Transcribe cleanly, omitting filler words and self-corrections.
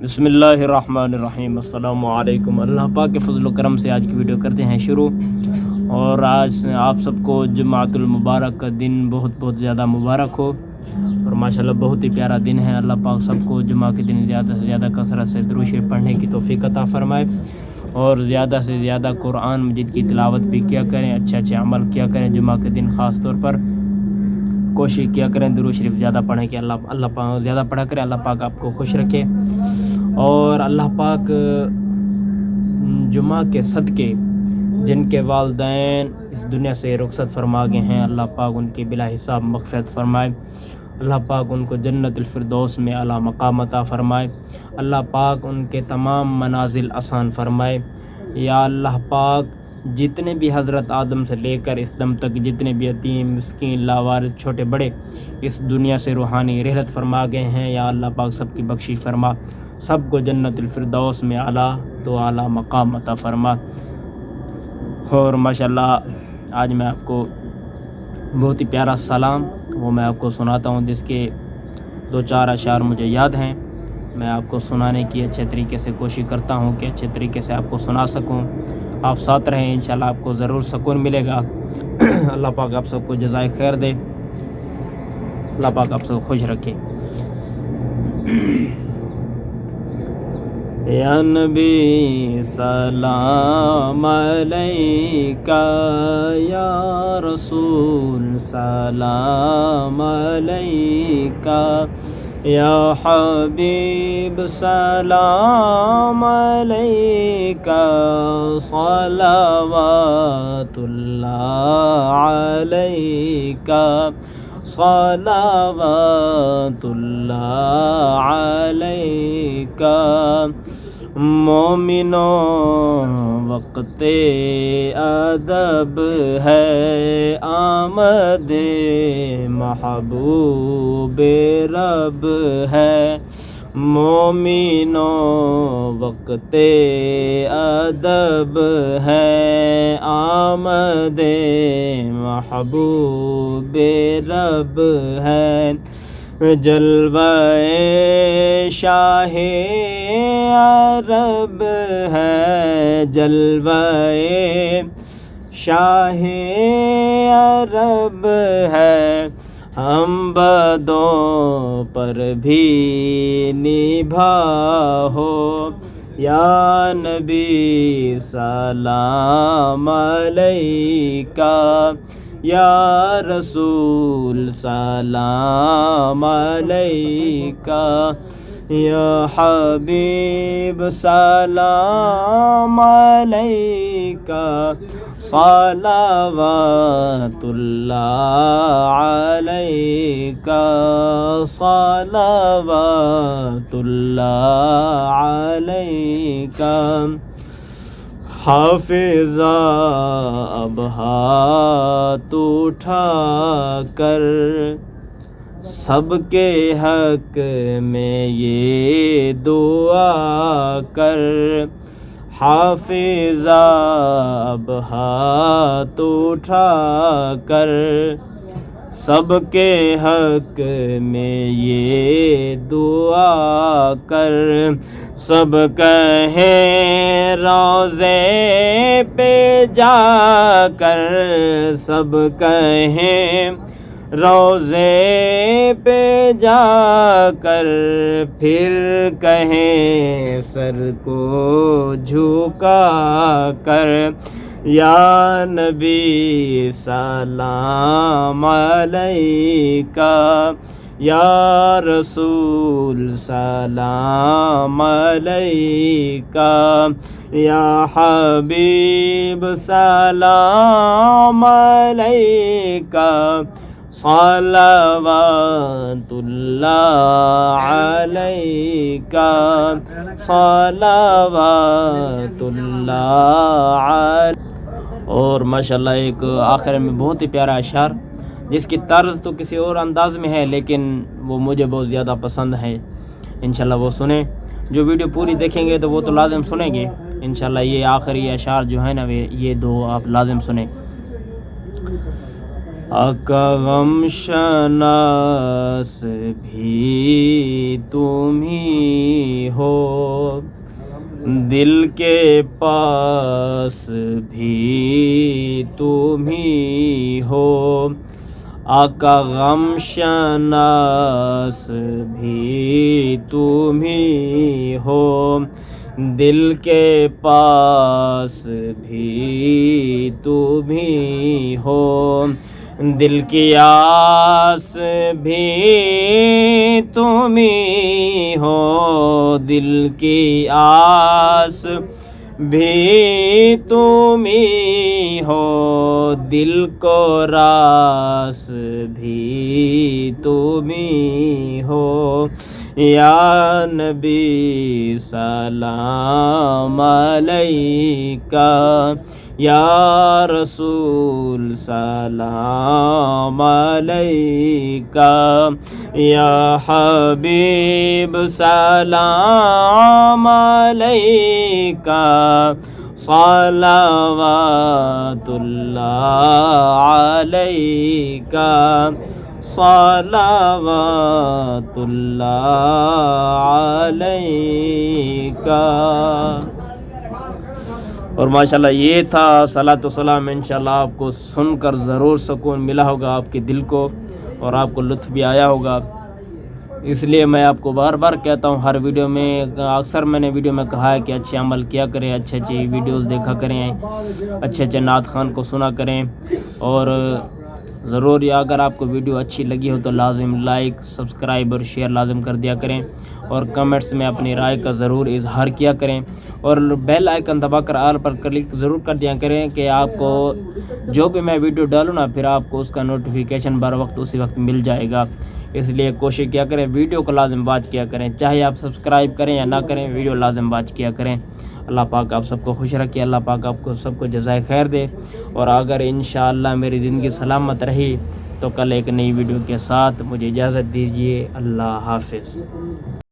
بسم اللہ الرحمن الرحیم۔ السلام علیکم۔ اللہ پاک کے فضل و کرم سے آج کی ویڈیو کرتے ہیں شروع۔ اور آج آپ سب کو جمعۃ المبارک کا دن بہت بہت زیادہ مبارک ہو، اور ماشاءاللہ بہت ہی پیارا دن ہے۔ اللہ پاک سب کو جمعہ کے دن زیادہ سے زیادہ کثرت سے درود شریف پڑھنے کی توفیق عطا فرمائے، اور زیادہ سے زیادہ قرآن مجید کی تلاوت بھی کیا کریں، اچھے اچھے عمل کیا کریں۔ جمعہ کے دن خاص طور پر کوشش کیا کریں درود شریف زیادہ پڑھیں کہ اللہ پاک زیادہ پڑھا کریں، اللہ پاک آپ کو خوش رکھے۔ اور اللہ پاک جمعہ کے صدقے جن کے والدین اس دنیا سے رخصت فرما گئے ہیں، اللہ پاک ان کی بلا حساب مغفرت فرمائے، اللہ پاک ان کو جنت الفردوس میں اعلیٰ مقام عطا فرمائے، اللہ پاک ان کے تمام منازل آسان فرمائے۔ یا اللہ پاک جتنے بھی حضرت آدم سے لے کر اس دم تک جتنے بھی یتیم مسکین لاوارث چھوٹے بڑے اس دنیا سے روحانی رحلت فرما گئے ہیں، یا اللہ پاک سب کی بخشش فرما، سب کو جنت الفردوس میں اعلیٰ تو اعلیٰ مقام عطا فرما۔ اور ماشاءاللہ آج میں آپ کو بہت ہی پیارا سلام وہ میں آپ کو سناتا ہوں، جس کے 2-4 اشعار مجھے یاد ہیں۔ میں آپ کو سنانے کی اچھے طریقے سے کوشش کرتا ہوں کہ اچھے طریقے سے آپ کو سنا سکوں۔ آپ ساتھ رہیں، انشاءاللہ آپ کو ضرور سکون ملے گا۔ اللہ پاک آپ سب کو جزائے خیر دے، اللہ پاک آپ سب کو خوش رکھے۔ یا نبی سلام علیکہ، یا رسول سلام علیکہ، یا حبیب سلام علیکہ، صلوات اللہ علیکہ، صلوات اللہ علیکہ۔ مومنوں وقت ادب ہے، آمد محبوب رب ہے۔ مومنوں وقت ادب ہے، آمد محبوب رب ہے۔ جلوہ شاہ عرب ہے، جلوہ شاہ عرب ہے۔ ہم بدوں پر بھی نبھا ہو، یا نبی سلام علیکہ، یا رسول سلام علیکہ، یا حبیب سلام علیکہ، صلوات اللہ علیکہ، صلوات اللہ علیکہ۔ حافظہ اب ہاتھ اٹھا کر سب کے حق میں یہ دعا کر، حافظہ اب ہاتھ اٹھا کر سب کے حق میں یہ دعا کر، سب کہیں روضے پہ جا کر، سب کہیں روضے پہ جا کر، پھر کہیں سر کو جھکا کر، یا نبی سلام علیکہ، یا رسول سلام علیکہ، یا حبیب سلام علیکہ، صلوات اللہ علیکہ، صلوات اللہ علیکہ۔ اور ماشاءاللہ ایک آخر میں بہت ہی پیارا اشعار، جس کی طرز تو کسی اور انداز میں ہے لیکن وہ مجھے بہت زیادہ پسند ہے، انشاءاللہ وہ سنیں۔ جو ویڈیو پوری دیکھیں گے تو وہ تو لازم سنیں گے انشاءاللہ۔ یہ آخری اشعار جو ہے نا یہ دو آپ لازم سنیں۔ آقا غم شناس بھی تم ہی ہو، دل کے پاس بھی تم ہی ہو، آقا غم شناس بھی تم ہی ہو، دل کے پاس بھی تم ہی ہو، دل کی آس بھی تم ہی ہو، دل کی آس بھی تم ہی ہو، دل کو راس بھی تم ہی ہو، یا نبی سلام علیکہ، یا رسول سلام علیکہ، یا حبیب سلام علیکہ، صلوات اللہ علیکہ، صلوات اللہ علیکہ۔ اور ماشاءاللہ یہ تھا صلاۃ و سلام، انشاءاللہ آپ کو سن کر ضرور سکون ملا ہوگا آپ کے دل کو، اور آپ کو لطف بھی آیا ہوگا۔ اس لیے میں آپ کو بار بار کہتا ہوں ہر ویڈیو میں، اکثر میں نے ویڈیو میں کہا ہے کہ اچھے عمل کیا کریں، اچھے ویڈیوز دیکھا کریں، اچھے نعت خوان کو سنا کریں، اور ضرور اگر آپ کو ویڈیو اچھی لگی ہو تو لازم لائک، سبسکرائب اور شیئر لازم کر دیا کریں، اور کمنٹس میں اپنی رائے کا ضرور اظہار کیا کریں، اور بیل آئیکن دبا کر آل پر کلک ضرور کر دیا کریں کہ آپ کو جو بھی میں ویڈیو ڈالوں نا پھر آپ کو اس کا نوٹیفیکیشن بر وقت اسی وقت مل جائے گا۔ اس لیے کوشش کیا کریں ویڈیو کو لازم واچ کیا کریں، چاہے آپ سبسکرائب کریں یا نہ کریں، ویڈیو لازم واچ کیا کریں۔ اللہ پاک آپ سب کو خوش رکھے، اللہ پاک آپ کو سب کو جزائے خیر دے، اور اگر انشاءاللہ میری زندگی سلامت رہی تو کل ایک نئی ویڈیو کے ساتھ مجھے اجازت دیجیے۔ اللہ حافظ۔